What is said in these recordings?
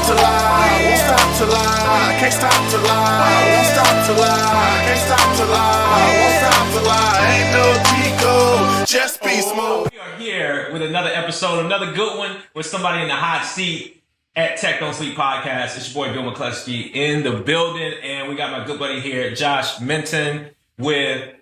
to lie, won't stop to lie, can't stop to lie, won't stop to lie, can't stop to lie, won't stop to lie, ain't no Chico, just be smooth. We are here with another episode, another good one with somebody in the hot seat at Tech Don't Sleep Podcast. It's your boy Bill McCleskey in the building, and we got my good buddy here, Josh Minton, with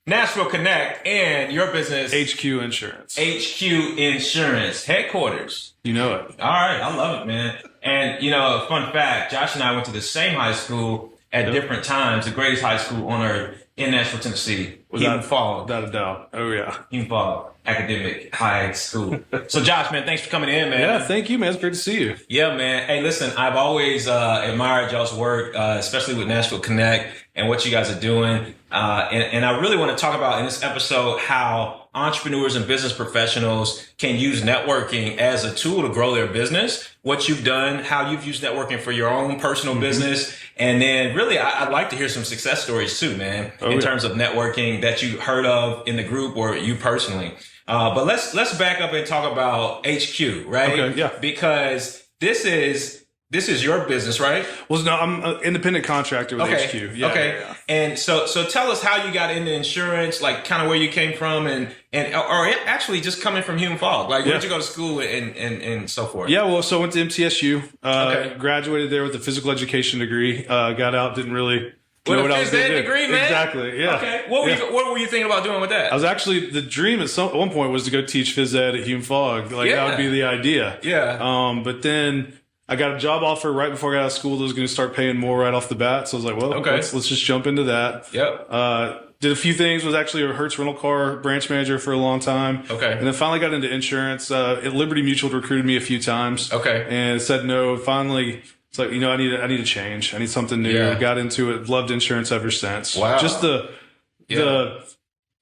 Nashville Connect and your business, HQ Insurance. HQ Insurance headquarters. You know it. All right, I love it, man. And you know, fun fact: Josh and I went to the same high school at different times. The greatest high school on earth in Nashville, Tennessee. Human Fall. Without a doubt. Oh yeah. Human Fall Academic High School. So, Josh, man, thanks for coming in, man. Yeah, thank you, man. It's great to see you. Yeah, man. Hey, listen, I've always admired y'all's work, especially with Nashville Connect and what you guys are doing. And I really want to talk about in this episode how entrepreneurs and business professionals can use networking as a tool to grow their business, what you've done, how you've used networking for your own personal business. And then really, I'd like to hear some success stories too, man, in terms of networking that you heard of in the group or you personally. But let's back up and talk about HQ, right? Okay, yeah. Because this is your business, right? Well, no, I'm an independent contractor with HQ. Yeah, okay. Yeah. And so tell us how you got into insurance, like kind of where you came from or actually just coming from Hume Fog. Like, where did you go to school and so forth? Yeah, well, so I went to MTSU, graduated there with a physical education degree, got out, didn't really know what I was going to do. Degree, man? Exactly, yeah. Okay. What were you thinking about doing with that? I was actually, the dream at one point was to go teach phys ed at Hume Fog. Like, that would be the idea. Yeah. But then I got a job offer right before I got out of school that was going to start paying more right off the bat. So I was like, well, let's just jump into that. Yep. Did a few things, was actually a Hertz rental car branch manager for a long time. Okay. And then finally got into insurance. Liberty Mutual recruited me a few times. Okay. And said no. Finally, it's like, I need a change. I need something new. Yeah. Got into it. Loved insurance ever since. Wow. Just the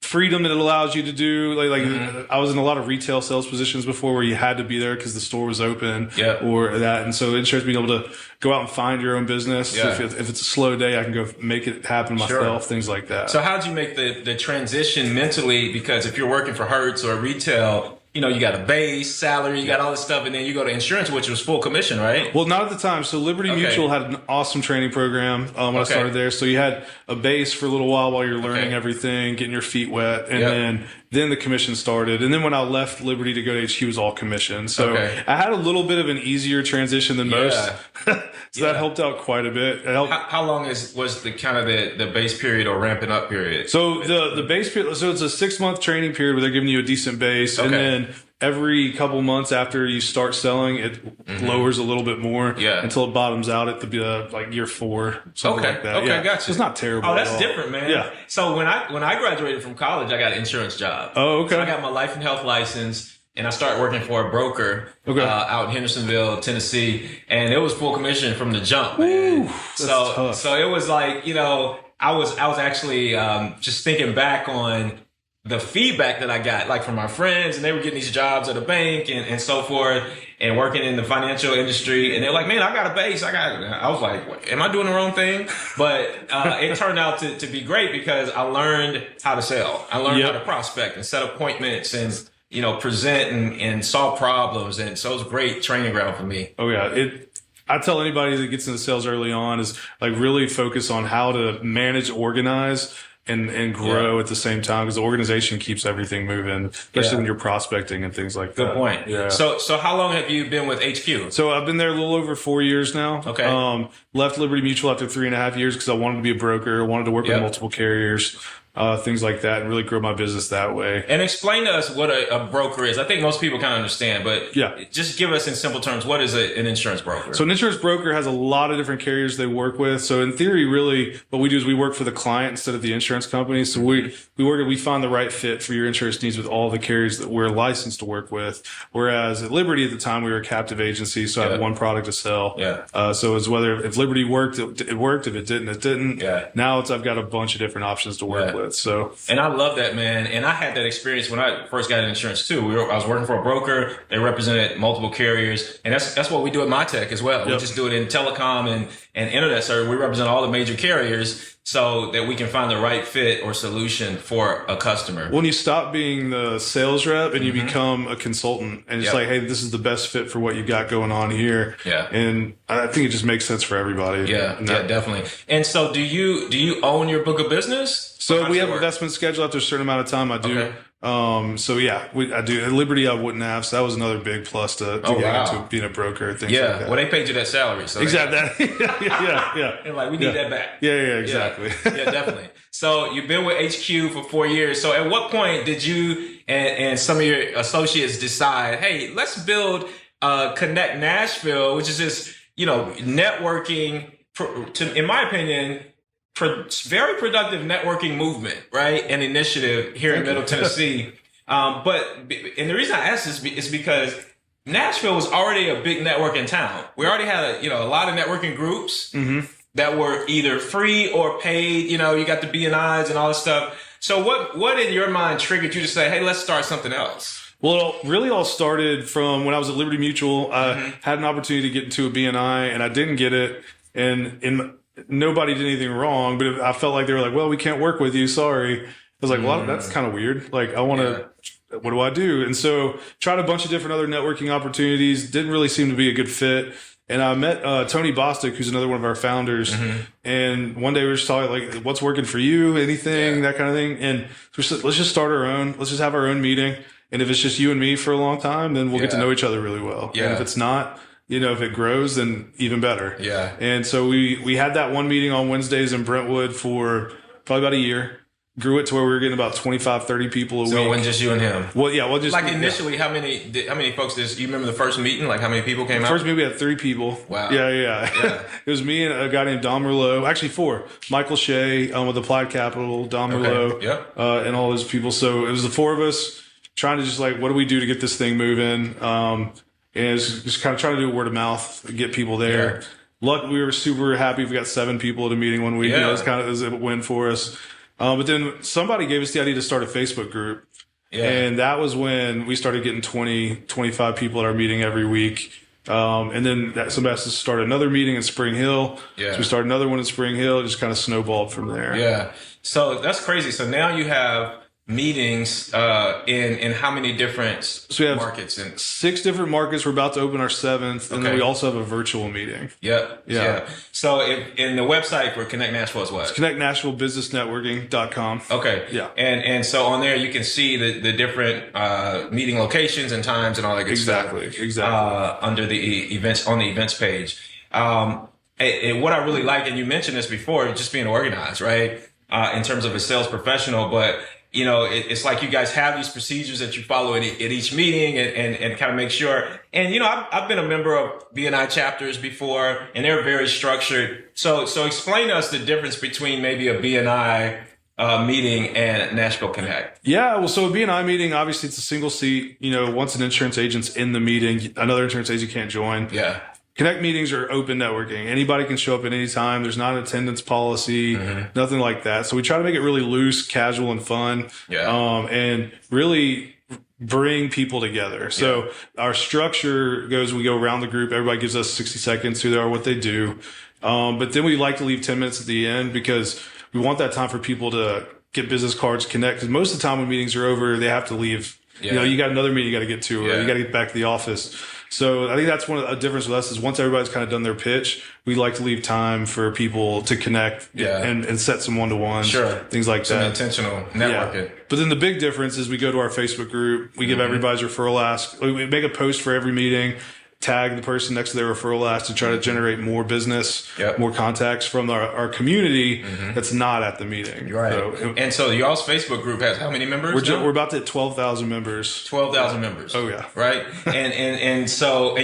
freedom that it allows you to do. I was in a lot of retail sales positions before where you had to be there because the store was open or that. And so insurance, being able to go out and find your own business. Yeah. If it's a slow day, I can go make it happen myself, things like that. So how'd you make the transition mentally? Because if you're working for Hertz or retail, you got a base salary, you got all this stuff, and then you go to insurance, which was full commission, right? Well, not at the time. So Liberty Mutual had an awesome training program when I started there. So you had a base for a little while you're learning everything, getting your feet wet, and then the commission started. And then when I left Liberty to go to HQ, it was all commission. So I had a little bit of an easier transition than most. So that helped out quite a bit. How long was the kind of the base period or ramping up period? So the base period, so it's a 6-month training period where they're giving you a decent base, and then every couple months after you start selling, it lowers a little bit more until it bottoms out at the like year 4, something like that. Okay, gotcha. It's not terrible. Oh, that's different, man. Yeah. So when I graduated from college, I got an insurance job. Oh, okay. So I got my life and health license. And I started working for a broker out in Hendersonville, Tennessee, and it was full commission from the jump, man. Tough. So it was like, I was actually just thinking back on the feedback that I got, like from my friends, and they were getting these jobs at a bank and so forth, and working in the financial industry, and they're like, "Man, I got a base." I was like, "Am I doing the wrong thing?" But it turned out to be great because I learned how to sell. I learned how to prospect and set appointments and present and solve problems. And so it was a great training ground for me. Oh yeah. I tell anybody that gets into sales early on is like really focus on how to manage, organize, and grow at the same time, because the organization keeps everything moving, especially when you're prospecting and things like that. Good point. Yeah. So how long have you been with HQ? So I've been there a little over 4 years now. Okay. Left Liberty Mutual after 3.5 years because I wanted to be a broker. I wanted to work with multiple carriers. Things like that, and really grow my business that way. And explain to us what a broker is. I think most people kind of understand, but just give us in simple terms, what is an insurance broker? So an insurance broker has a lot of different carriers they work with. So in theory, really, what we do is we work for the client instead of the insurance company. So we find the right fit for your insurance needs with all the carriers that we're licensed to work with. Whereas at Liberty at the time, we were a captive agency, so I had one product to sell. So it's if Liberty worked, it worked. If it didn't, it didn't. Now I've got a bunch of different options to work with. So, and I love that, man. And I had that experience when I first got in insurance too. I was working for a broker. They represented multiple carriers, and that's what we do at MyTech as well. We just do it in telecom and internet service. We represent all the major carriers. so that we can find the right fit or solution for a customer. When you stop being the sales rep and you become a consultant and it's like, hey, this is the best fit for what you got going on here. Yeah. And I think it just makes sense for everybody. Yeah, definitely. And so do you own your book of business? So we have investment schedule after a certain amount of time. I do. Okay. So yeah, I do. At Liberty, I wouldn't have. So that was another big plus to get into being a broker. Things like that. Well, they paid you that salary. So exactly. yeah. And like, we need that back. Yeah, exactly. Yeah, definitely. So you've been with HQ for 4 years. So at what point did you and some of your associates decide, hey, let's build Connect Nashville, which is this, networking, in my opinion, very productive networking movement, right? An initiative here in Middle Tennessee. And the reason I ask this is because Nashville was already a big networking town. We already had a lot of networking groups that were either free or paid. You got the BNIs and all this stuff. So what in your mind triggered you to say, hey, let's start something else? Well, it really all started from when I was at Liberty Mutual. I had an opportunity to get into a BNI and I didn't get it. And nobody did anything wrong, but I felt like they were like, well, we can't work with you. Sorry. I was like, well, that's kind of weird. Like, I want to, what do I do? And so tried a bunch of different other networking opportunities. Didn't really seem to be a good fit. And I met Tony Bostic, who's another one of our founders. And one day we were just talking like, what's working for you? Anything, that kind of thing. And so we said, let's just start our own. Let's just have our own meeting. And if it's just you and me for a long time, then we'll get to know each other really well. And if it's not, if it grows, then even better. Yeah. And so we had that one meeting on Wednesdays in Brentwood for probably about a year. Grew it to where we were getting about 25, 30 people a week. So it wasn't just you and him? Well, just like initially, how many folks you remember the first meeting? Like how many people came out? First meeting we had 3 people. Wow. Yeah. It was me and a guy named Don Merlot. Actually 4. Michael Shea with Applied Capital, Don Merlot, and all those people. So it was the 4 of us trying to just like, what do we do to get this thing moving? And it's just kind of trying to do word of mouth, get people there. Luckily, we were super happy. We got 7 people at a meeting one week. It was kind of a win for us. But then somebody gave us the idea to start a Facebook group. And that was when we started getting 20, 25 people at our meeting every week. And then somebody has to start another meeting in Spring Hill. So we started another one in Spring Hill. It just kind of snowballed from there. Yeah. So that's crazy. So now you have meetings in how many different markets? 6 different markets. We're about to open our 7th, and then we also have a virtual meeting. Yeah. So in the website for Connect Nashville is what? It's connectnashvillebusinessnetworking.com. Okay. Yeah. And so on there you can see the different meeting locations and times and all that good stuff. Exactly. Under the events on the events page. And what I really like, and you mentioned this before, just being organized, right? In terms of a sales professional, but it's like you guys have these procedures that you follow at each meeting and kind of make sure. And, I've been a member of BNI chapters before, and they're very structured. So explain to us the difference between maybe a BNI meeting and Nashville Connect. Yeah. Well, so a BNI meeting, obviously it's a single seat. Once an insurance agent's in the meeting, another insurance agent can't join. Yeah. Connect meetings are open networking. Anybody can show up at any time. There's not an attendance policy, nothing like that. So we try to make it really loose, casual, and fun. And really bring people together. So our structure goes, we go around the group. Everybody gives us 60 seconds who they are, what they do. But then we like to leave 10 minutes at the end because we want that time for people to get business cards, connect. Because most of the time when meetings are over, they have to leave. You got another meeting you got to get to, or you got to get back to the office. So I think that's one of the difference with us is once everybody's kind of done their pitch, we like to leave time for people to connect and set some one-to-ones, things like some that. Intentional networking. But then the big difference is we go to our Facebook group, we give everybody's referral ask. We make a post for every meeting, tag the person next to their referral ask to try to generate more business, more contacts from our community that's not at the meeting. And so y'all's Facebook group has how many members? We're about to hit 12,000 members. 12,000 members. Oh yeah. Right. and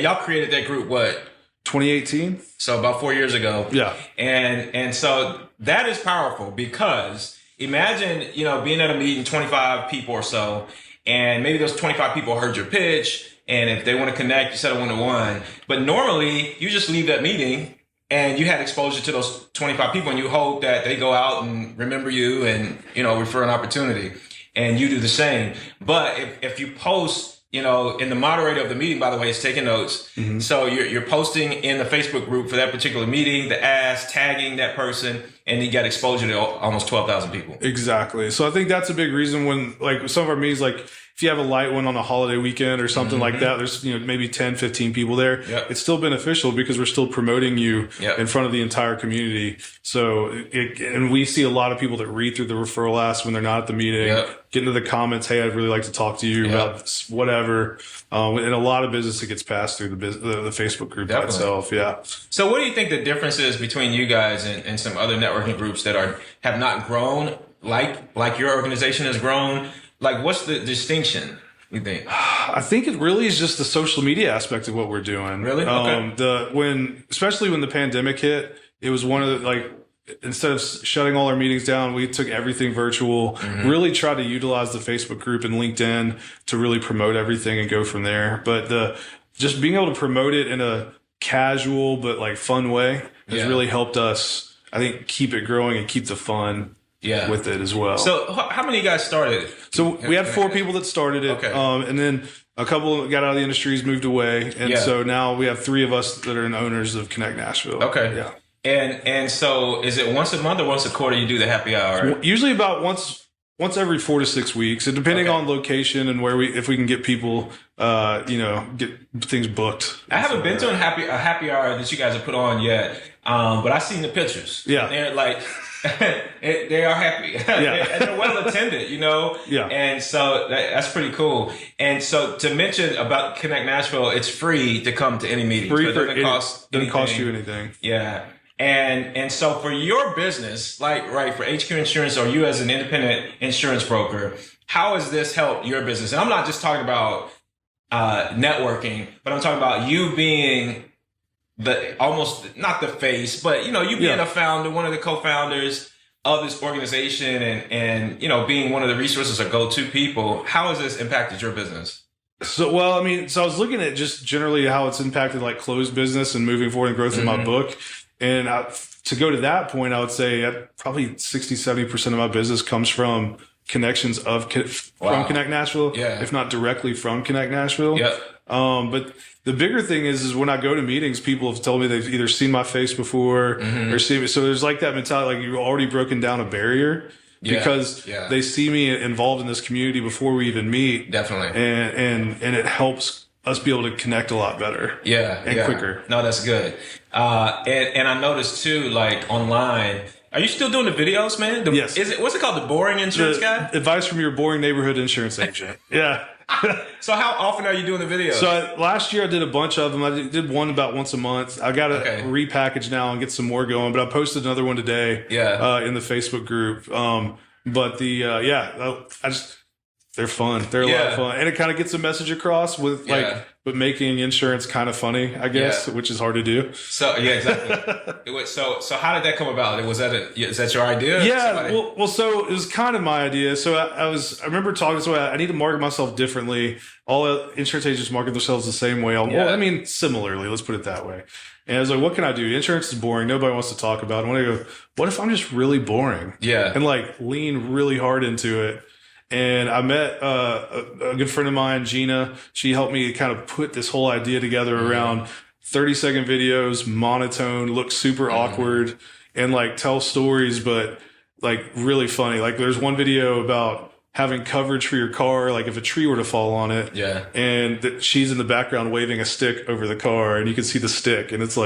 y'all created that group, what? 2018. So about 4 years ago. Yeah. And so that is powerful because imagine, being at a meeting, 25 people or so, and maybe those 25 people heard your pitch. And if they want to connect, you set a one-to-one. But normally, you just leave that meeting and you had exposure to those 25 people and you hope that they go out and remember you and, refer an opportunity. And you do the same. But if you post, and the moderator of the meeting, by the way, is taking notes. Mm-hmm. So you're posting in the Facebook group for that particular meeting, the ask, tagging that person, and you got exposure to almost 12,000 people. Exactly. So I think that's a big reason when, like, some of our meetings, like, if you have a light one on a holiday weekend or something like that, there's, maybe 10, 15 people there. Yep. It's still beneficial because we're still promoting you in front of the entire community. So, and we see a lot of people that read through the referral ask when they're not at the meeting, get into the comments, hey, I'd really like to talk to you about this, whatever. And a lot of business that gets passed through the Facebook group by itself. Yeah. So what do you think the difference is between you guys and some other networking groups that have not grown like your organization has grown? Like, what's the distinction, you think? I think it really is just the social media aspect of what we're doing. Really? Okay. Especially when the pandemic hit, it was one of the, instead of shutting all our meetings down, we took everything virtual, really tried to utilize the Facebook group and LinkedIn to really promote everything and go from there. But just being able to promote it in a casual but fun way has really helped us, I think, keep it growing and keep the fun with it as well. So how many of you guys started? So we had 4 people that started it. Okay. And then a couple got out of the industries, moved away. And so now we have 3 of us that are owners of Connect Nashville. Okay. Yeah. And so is it once a month or once a quarter you do the happy hour? Usually about once every 4 to 6 weeks, and depending on location and if we can get people, get things booked. I haven't been to a happy hour that you guys have put on yet, but I've seen the pictures. Yeah. They're they are happy. And they're well attended, Yeah. And so that's pretty cool. And so to mention about Connect Nashville, it's free to come to any meeting. Free, so it doesn't cost you anything. Yeah. And so for your business, for HQ Insurance or you as an independent insurance broker, how has this helped your business? And I'm not just talking about networking, but I'm talking about you being almost not the face, but you being a founder, one of the co-founders of this organization and being one of the resources or go-to people. How has this impacted your business? So, I was looking at just generally how it's impacted closed business and moving forward and growth in my book. And to go to that point, I would say probably 60, 70% of my business comes from connections from Connect Nashville, if not directly from Connect Nashville. Yep. But the bigger thing is when I go to meetings, people have told me they've either seen my face before or seen me. So there's that mentality, you've already broken down a barrier because they see me involved in this community before we even meet. Definitely. And it helps us be able to connect a lot better. And quicker. No, that's good. And I noticed too, online, are you still doing the videos, man? Yes. What's it called? The Boring Insurance Guy? Advice from your boring neighborhood insurance agent. Yeah. So how often are you doing the videos? So last year I did a bunch of them. I did one about once a month. I got to repackage now and get some more going, but I posted another one today in the Facebook group. But they're fun. They're a lot of fun. And it kind of gets a message across with but making insurance kind of funny, I guess, which is hard to do. So, exactly. So how did that come about? Is that your idea? Yeah. Well, so it was kind of my idea. So I remember talking, so I need to market myself differently. All insurance agents market themselves the same way. Similarly, let's put it that way. And I was like, what can I do? Insurance is boring. Nobody wants to talk about it. I want to go, what if I'm just really boring? Yeah. And lean really hard into it. And I met a good friend of mine, Gina. She helped me kind of put this whole idea together around 30-second videos, monotone, look super awkward, and tell stories, but really funny. There's one video about having coverage for your car, if a tree were to fall on it. Yeah. And she's in the background waving a stick over the car, and you can see the stick, and it's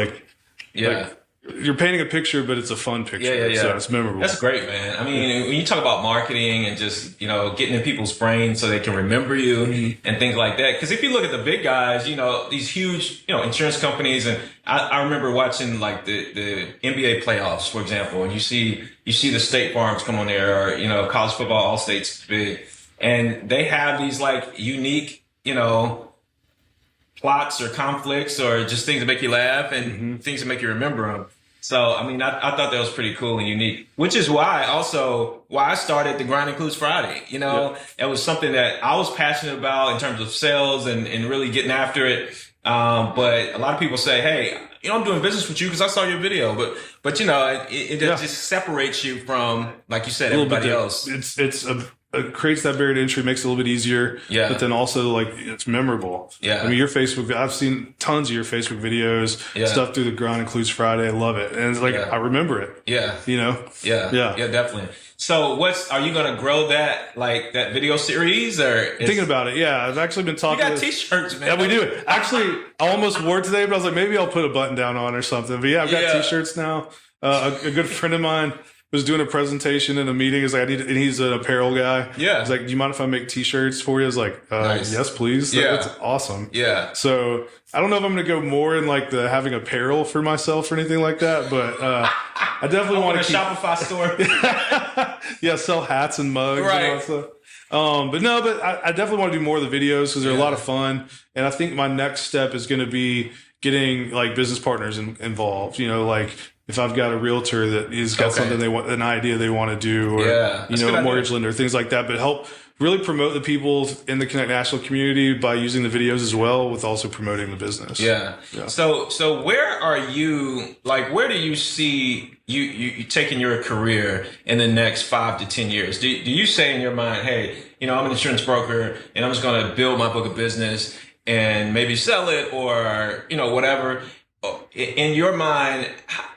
you're painting a picture, but it's a fun picture. So it's memorable. That's great, man. I mean, when you talk about marketing and just, getting in people's brains so they can remember you and things like that. Because if you look at the big guys, these huge, insurance companies, and I remember watching the NBA playoffs, for example, and you see the State Farms come on there, or, college football, all states big. And they have these unique, plots or conflicts or just things that make you laugh and things that make you remember them. So, I mean, I thought that was pretty cool and unique, which is why I started the Grind Includes Friday. It was something that I was passionate about in terms of sales and really getting after it. But a lot of people say, hey, I'm doing business with you because I saw your video. But it just separates you from, like you said, everybody else. It's it creates that barrier to entry, makes it a little bit easier. Yeah. But then also like it's memorable. Yeah. I mean, your Facebook, I've seen tons of your Facebook videos, stuff through the Grind Includes Friday. I love it. And it's like, I remember it. Yeah. You know? Yeah. Yeah, definitely. So are you going to grow that, like that video series or? Thinking about it. Yeah. I've actually been talking. You got t-shirts, man. Yeah, we do. Actually, I almost wore it today, but I was like, maybe I'll put a button down on or something. But yeah, I've got t-shirts now. A good friend of mine was doing a presentation in a meeting. He's like, and he's an apparel guy. Yeah. He's like, do you mind if I make t-shirts for you? I was like, nice. Yes, please. Yeah. That's awesome. Yeah. So I don't know if I'm going to go more in like the having apparel for myself or anything like that, but I definitely want to keep a Shopify store. Yeah. Sell hats and mugs and all that stuff. But I definitely want to do more of the videos because they're a lot of fun. And I think my next step is going to be getting like business partners involved, you know, like if I've got a realtor that has got something an idea they want to do, or, a mortgage lender, things like that, but help really promote the people in the Connect Nashville community by using the videos as well, with also promoting the business. Yeah. So where are you, like, where do you see you taking your career in the next 5 to 10 years? Do you say in your mind, hey, you know, I'm an insurance broker and I'm just going to build my book of business and maybe sell it or, you know, whatever. In your mind,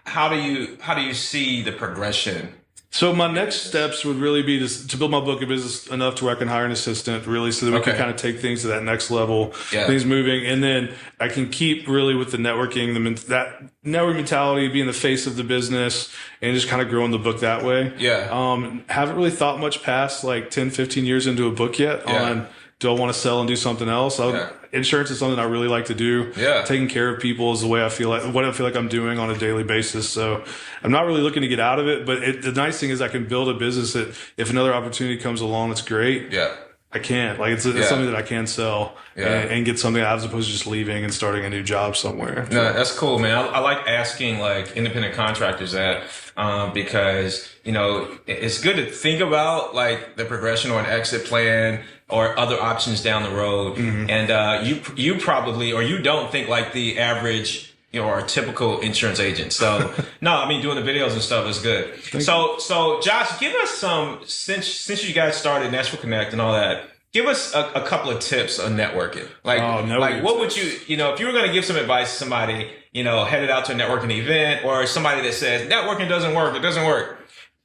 how do you see the progression? So my next steps would really be to build my book of business enough to where I can hire an assistant, really, so that we can kind of take things to that next level, things moving. And then I can keep really with the networking, that network mentality, being the face of the business and just kind of growing the book that way. Yeah. Haven't really thought much past like 10, 15 years into a book yet on, do I want to sell and do something else? Insurance is something I really like to do. Yeah. Taking care of people is the way I feel like I'm doing on a daily basis. So I'm not really looking to get out of it, but the nice thing is I can build a business that if another opportunity comes along, that's great. Yeah. I can't. Like it's something that I can sell and get something out as opposed to just leaving and starting a new job somewhere. No, that's cool, man. I like asking like independent contractors that because, you know, it's good to think about like the progression or an exit plan or other options down the road. Mm-hmm. And you probably, or you don't think like the average, you know, or a typical insurance agent. So no, I mean, doing the videos and stuff is good. So Josh, give us some, since you guys started Nashville Connect and all that, give us a couple of tips on networking. Like what would you know, if you were going to give some advice to somebody, you know, headed out to a networking event or somebody that says networking doesn't work,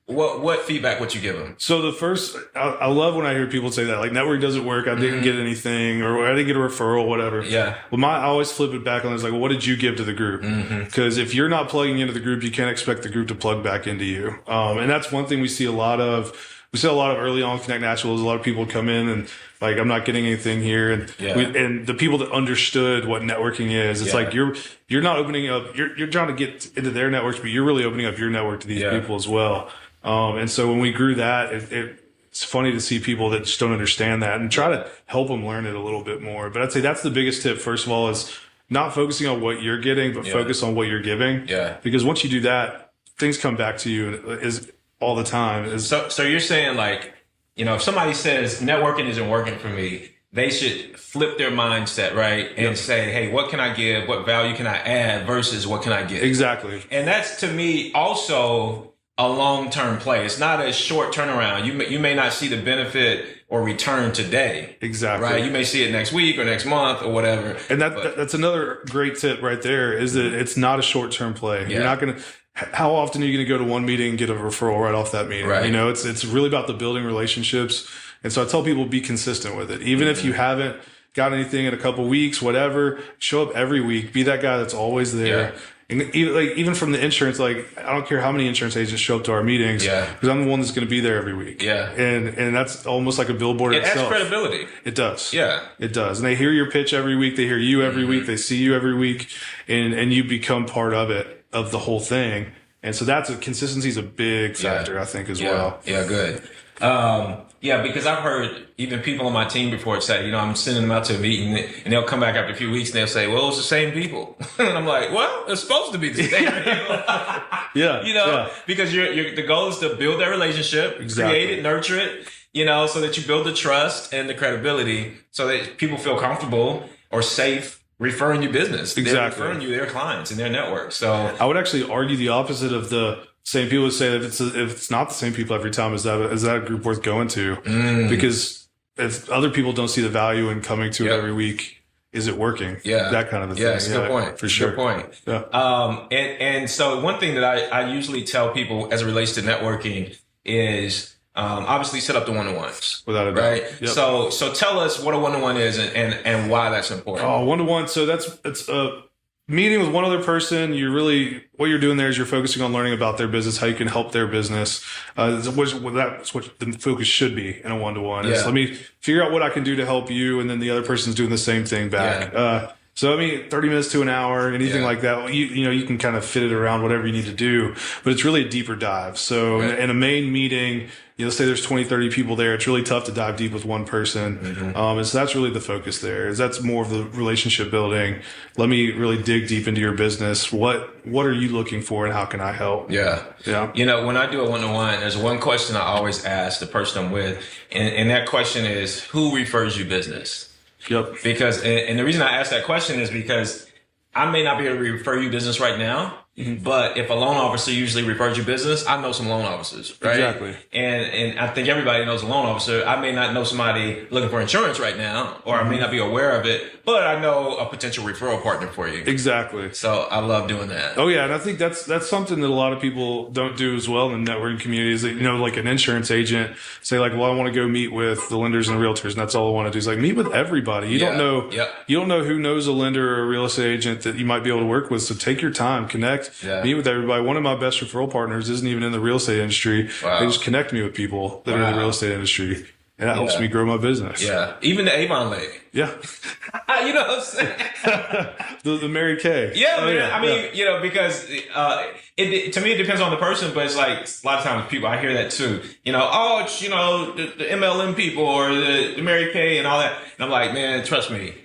what feedback would you give them? So the first, I love when I hear people say that, like network doesn't work. I didn't get anything, or I didn't get a referral, whatever. Yeah. Well, I always flip it back on. It's like, well, what did you give to the group? Because if you're not plugging into the group, you can't expect the group to plug back into you. And that's one thing we see a lot of. We see a lot of early on Connect Nashville. A lot of people come in and like, I'm not getting anything here. And and the people that understood what networking is, it's like you're not opening up. You're trying to get into their networks, but you're really opening up your network to these people as well. And so when we grew that, it's funny to see people that just don't understand that and try to help them learn it a little bit more. But I'd say that's the biggest tip. First of all, is not focusing on what you're getting, but focus on what you're giving. Yeah. Because once you do that, things come back to you is all the time. So you're saying like, you know, if somebody says networking isn't working for me, they should flip their mindset, right? And say, hey, what can I give? What value can I add versus what can I get? Exactly. And that's to me also a long-term play. It's not a short turnaround. You may not see the benefit or return today. Exactly. Right. You may see it next week or next month or whatever. And that's another great tip right there, is that it's not a short-term play. Yeah. You're not going to, how often are you going to go to one meeting and get a referral right off that meeting? Right. You know, it's really about the building relationships. And so I tell people, be consistent with it. Even if you haven't got anything in a couple weeks, whatever, show up every week. Be that guy that's always there. Yeah. And even from the insurance, like, I don't care how many insurance agents show up to our meetings, because I'm the one that's going to be there every week. Yeah. And that's almost like a billboard itself. It adds credibility. It does. Yeah. It does. And they hear your pitch every week. They hear you every week. They see you every week. And you become part of it, of the whole thing. And so consistency is a big factor, I think, as well. Yeah, good. Yeah, because I've heard even people on my team before say, you know, I'm sending them out to a meeting and they'll come back after a few weeks and they'll say, well, it's the same people. And I'm like, well, it's supposed to be the same people. You know, because the goal is to build that relationship, create it, nurture it, you know, so that you build the trust and the credibility so that people feel comfortable or safe referring you business. They're referring you their clients and their network. So I would actually argue the opposite of same people would say that if it's not the same people every time, is that a group worth going to? Because if other people don't see the value in coming to it every week, is it working? Yeah. That kind of a thing. Yeah, it's a good point. For sure. Good point. Yeah. And so one thing that I usually tell people as it relates to networking is obviously set up the one-to-ones. Without a doubt. Right? Yep. So tell us what a one-to-one is and why that's important. Oh, one-to-one. So it's a meeting with one other person. What you're doing there is you're focusing on learning about their business, how you can help their business. That's what the focus should be in a one-to-one. Is let me figure out what I can do to help you, and then the other person's doing the same thing back. Yeah. So 30 minutes to an hour, anything like that. You can kind of fit it around whatever you need to do, but it's really a deeper dive. So in a main meeting, let's say there's 20, 30 people there. It's really tough to dive deep with one person. And so that's really the focus there. That's more of the relationship building. Let me really dig deep into your business. What are you looking for, and how can I help? Yeah. When I do a one-to-one, there's one question I always ask the person I'm with, and that question is, who refers you business? Yep. Because, and the reason I ask that question is because I may not be able to refer you business right now, but if a loan officer usually refers you business, I know some loan officers, right? Exactly. And I think everybody knows a loan officer. I may not know somebody looking for insurance right now, or I may not be aware of it, but I know a potential referral partner for you. Exactly. So I love doing that. Oh yeah, and I think that's something that a lot of people don't do as well in the networking communities. Like an insurance agent say like, well, I want to go meet with the lenders and realtors, and that's all I want to do. Is like meet with everybody. You don't know. Yep. You don't know who knows a lender or a real estate agent that you might be able to work with. So take your time, connect, meet with everybody. One of my best referral partners isn't even in the real estate industry. Wow. They just connect me with people that are in the real estate industry, and that helps me grow my business. Yeah, even the Avon lady. Yeah. You know what I'm saying? the Mary Kay. Yeah, man. I mean, because to me it depends on the person, but it's like a lot of times people, I hear that too. It's the MLM people or the Mary Kay and all that, and I'm like, man, trust me,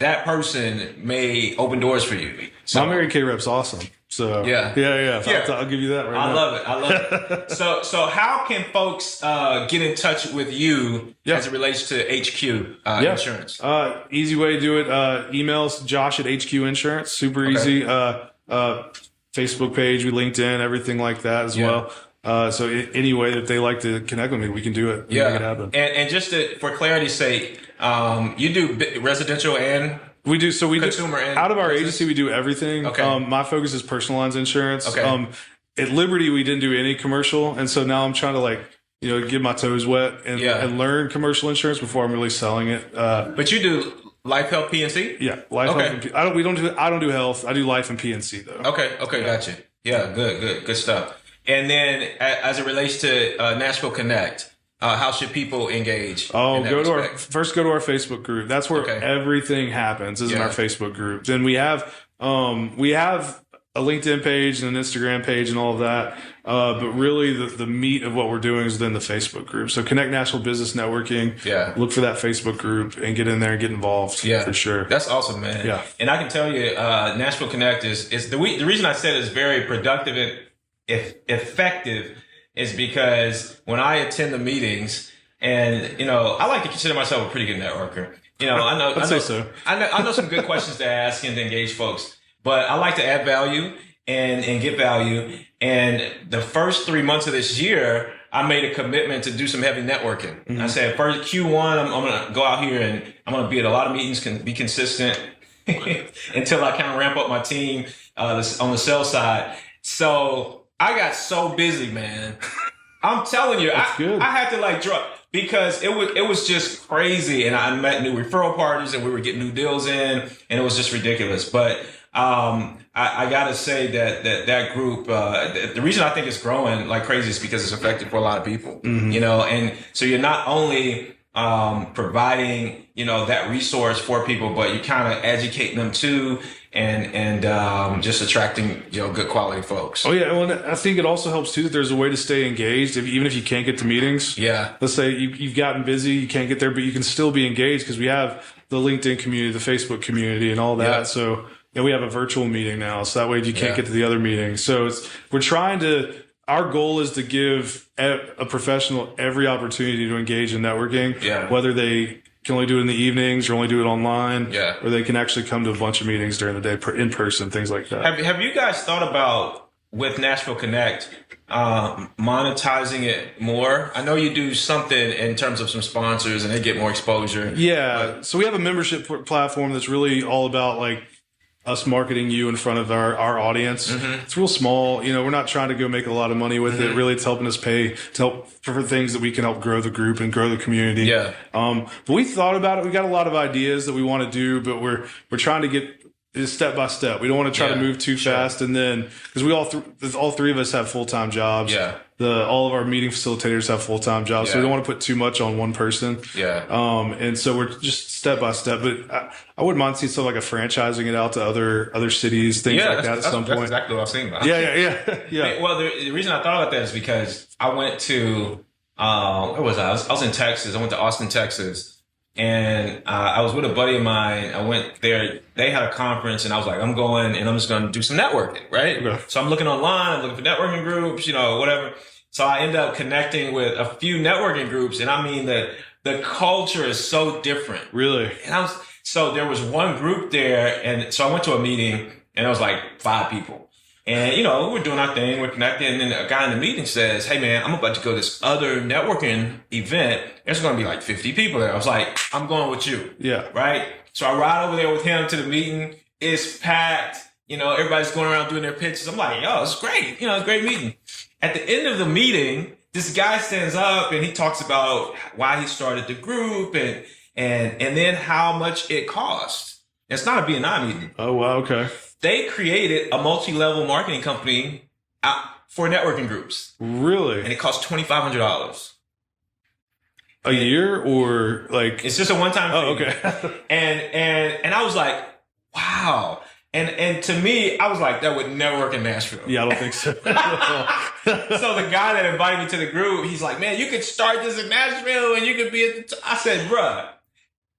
that person may open doors for you. So, my Mary Kay rep's awesome. So yeah. I'll give you that right now. I love it. So how can folks get in touch with you as it relates to HQ Insurance? Easy way to do it. Emails Josh at HQ Insurance. Super easy. Facebook page, we LinkedIn, everything like that as well. So any way that they like to connect with me, we can do it. We can make it happen. And just for clarity's sake, you do residential and we do. So we consumer and out of our business? agency, we do everything. Okay. My focus is personal lines insurance. Okay. At Liberty, we didn't do any commercial. And so now I'm trying to get my toes wet and learn commercial insurance before I'm really selling it. But you do life, health, PNC? Yeah. Life, health, and I don't do health. I do life and PNC though. Okay. Gotcha. Yeah. Good stuff. And then as it relates to Nashville Connect, how should people engage? Go to our Facebook group. That's where everything happens, is in our Facebook group. Then we have a LinkedIn page and an Instagram page and all of that. But really the meat of what we're doing is within the Facebook group. So Connect Nashville Business Networking. Yeah. Look for that Facebook group and get in there and get involved. Yeah. For sure. That's awesome, man. Yeah. And I can tell you, Nashville Connect is the reason I said it's very productive and effective is because when I attend the meetings, and I like to consider myself a pretty good networker. I know some good questions to ask and to engage folks, but I like to add value and get value. And the first 3 months of this year, I made a commitment to do some heavy networking. Mm-hmm. I said, first Q1, I'm going to go out here and I'm going to be at a lot of meetings, be consistent until I kind of ramp up my team on the sales side. So I got so busy, man. I'm telling you, I had to drop because it was just crazy. And I met new referral partners and we were getting new deals in and it was just ridiculous. But I got to say that group, the reason I think it's growing like crazy is because it's effective for a lot of people, and so you're not only providing, that resource for people, but you kind of educating them too. And just attracting, good quality folks. Oh yeah. Well, I think it also helps too that there's a way to stay engaged even if you can't get to meetings. Yeah. Let's say you've gotten busy, you can't get there, but you can still be engaged because we have the LinkedIn community, the Facebook community and all that. Yeah. So we have a virtual meeting now. So that way if you can't get to the other meetings. So our goal is to give a professional every opportunity to engage in networking. Yeah. Whether they can only do it in the evenings or only do it online. Yeah. Or they can actually come to a bunch of meetings during the day in person, things like that. Have you guys thought about with Nashville Connect, monetizing it more? I know you do something in terms of some sponsors and they get more exposure. Yeah. So we have a membership platform that's really all about like us marketing you in front of our audience. It's real small. We're not trying to go make a lot of money with it. Really, it's helping us pay to help for things that we can help grow the group and grow the community. Yeah. But we thought about it. We got a lot of ideas that we want to do, but we're trying to get step by step. We don't want to try to move too fast, and then because we all three of us have full-time jobs. Yeah. All of our meeting facilitators have full-time jobs, so we don't want to put too much on one person. Yeah. And so we're just step by step. But I wouldn't mind seeing something like a franchising it out to other cities, things like that at some point. That's exactly what I was thinking about. Yeah. Well, the reason I thought about that is because I went to where was I? I was in Texas. I went to Austin, Texas. And I was with a buddy of mine. I went there. They had a conference, and I was like, I'm going, and I'm just going to do some networking, right? Okay. So I'm looking online. I'm looking for networking groups, whatever. So I end up connecting with a few networking groups, and I mean that the culture is so different. Really? And so there was one group there, and so I went to a meeting, and it was like 5 people. And, we're doing our thing, we're connecting, and then a guy in the meeting says, hey, man, I'm about to go to this other networking event. There's going to be like 50 people there. I was like, I'm going with you. Yeah. Right? So I ride over there with him to the meeting. It's packed. Everybody's going around doing their pitches. I'm like, yo, it's great. It's a great meeting. At the end of the meeting, this guy stands up and he talks about why he started the group and then how much it cost. It's not a B&I meeting. Oh, wow. Okay. They created a multi-level marketing company for networking groups. Really? And it cost $2,500. A year or like? It's just a one-time fee. Oh, okay. and I was like, wow. And to me, I was like, that would never work in Nashville. Yeah, I don't think so. So the guy that invited me to the group, he's like, man, you could start this in Nashville and you could be at the I said, bruh,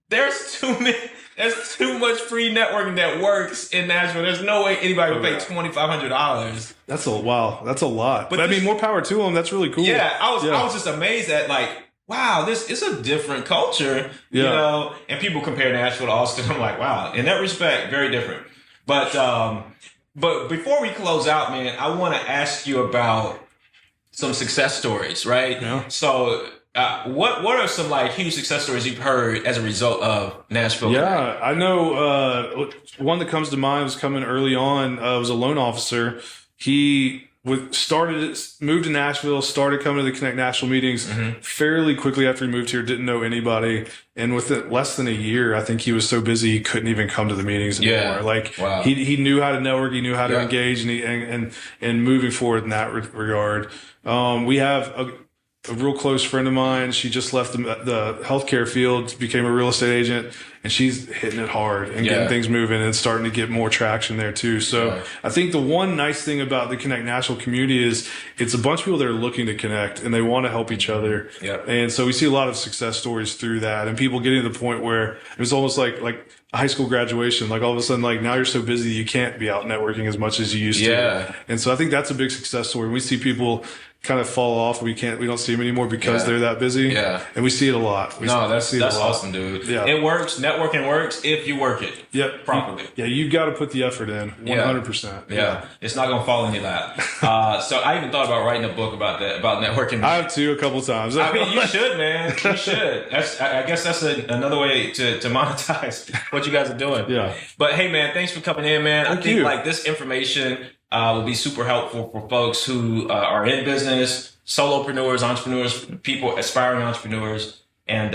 there's too much free networking that works in Nashville. There's no way anybody would pay $2,500. That's a lot. But I mean, more power to them. That's really cool. Yeah, I was just amazed at like, wow, this is a different culture, and people compare Nashville to Austin. I'm like, wow, in that respect, very different. But before we close out, man, I want to ask you about some success stories, right? Yeah. So, what are some like huge success stories you've heard as a result of Nashville? Yeah, I know one that comes to mind was coming early on. Was a loan officer. He moved to Nashville, started coming to the Connect Nashville meetings fairly quickly after he moved here. Didn't know anybody, and within less than a year, I think he was so busy he couldn't even come to the meetings anymore. Yeah. Like wow. he knew how to network, he knew how to engage, and moving forward in that regard. We have a real close friend of mine. She just left the healthcare field, became a real estate agent, and she's hitting it hard and getting things moving and starting to get more traction there too. So I think the one nice thing about the Connect Nashville community is it's a bunch of people that are looking to connect and they want to help each other. Yep. And so we see a lot of success stories through that and people getting to the point where it was almost like a high school graduation. Like all of a sudden, like now you're so busy you can't be out networking as much as you used to. And so I think that's a big success story. We see people kind of fall off. We don't see them anymore because they're that busy. Yeah. And we see it a lot. That's awesome, dude. Yeah. It works. Networking works if you work it properly. You've got to put the effort in 100%. Yeah. It's not going to fall in your lap. So I even thought about writing a book about that, about networking. I have too a couple times. I mean, you should, man. You should. I guess that's another way to monetize what you guys are doing. Yeah. But hey, man, thanks for coming in, man. I think like this information will be super helpful for folks who are in business, solopreneurs, entrepreneurs, people, aspiring entrepreneurs, and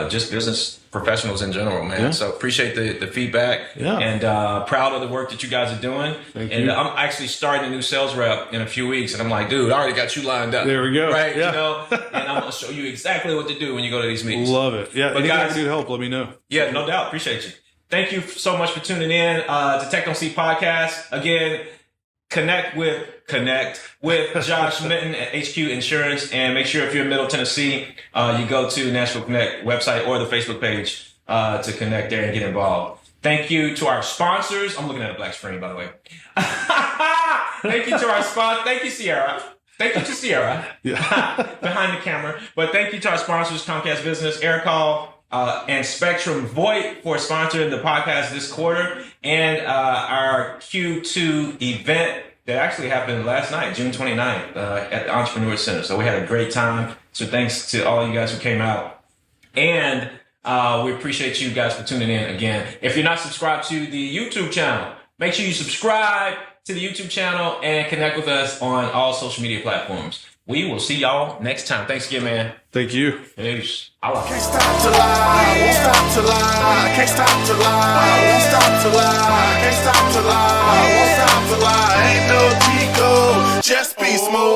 just business professionals in general, man. Yeah. So appreciate the feedback and proud of the work that you guys are doing. Thank you. I'm actually starting a new sales rep in a few weeks, and I'm like, dude, I already got you lined up. There we go. Right? Yeah. And I'm going to show you exactly what to do when you go to these meetings. Love it. Yeah. But anything guys, I can do to help, let me know. Yeah, no doubt. Appreciate you. Thank you so much for tuning in to TechDontSleep Podcast. Again, Connect with Josh Minton at HQ Insurance, and make sure if you're in Middle Tennessee, you go to Nashville Connect website or the Facebook page to connect there and get involved. Thank you to our sponsors. I'm looking at a black screen, by the way. Thank you to our sponsors. Thank you, Sierra. Thank you to Sierra behind the camera. But thank you to our sponsors, Comcast Business, Aircall, and Spectrum VoIP for sponsoring the podcast this quarter, and our Q2 event that actually happened last night, June 29th, at the Entrepreneur Center. So we had a great time. So thanks to all you guys who came out. And we appreciate you guys for tuning in again. If you're not subscribed to the YouTube channel, make sure you subscribe to the YouTube channel and connect with us on all social media platforms. We will see y'all next time. Thanks again, man. Thank you. Peace. Allah. Can't stop to lie, won't stop to lie. Can't stop to lie, won't stop to lie. Can't stop to lie, won't stop to lie. Ain't no Chico, just beast mode.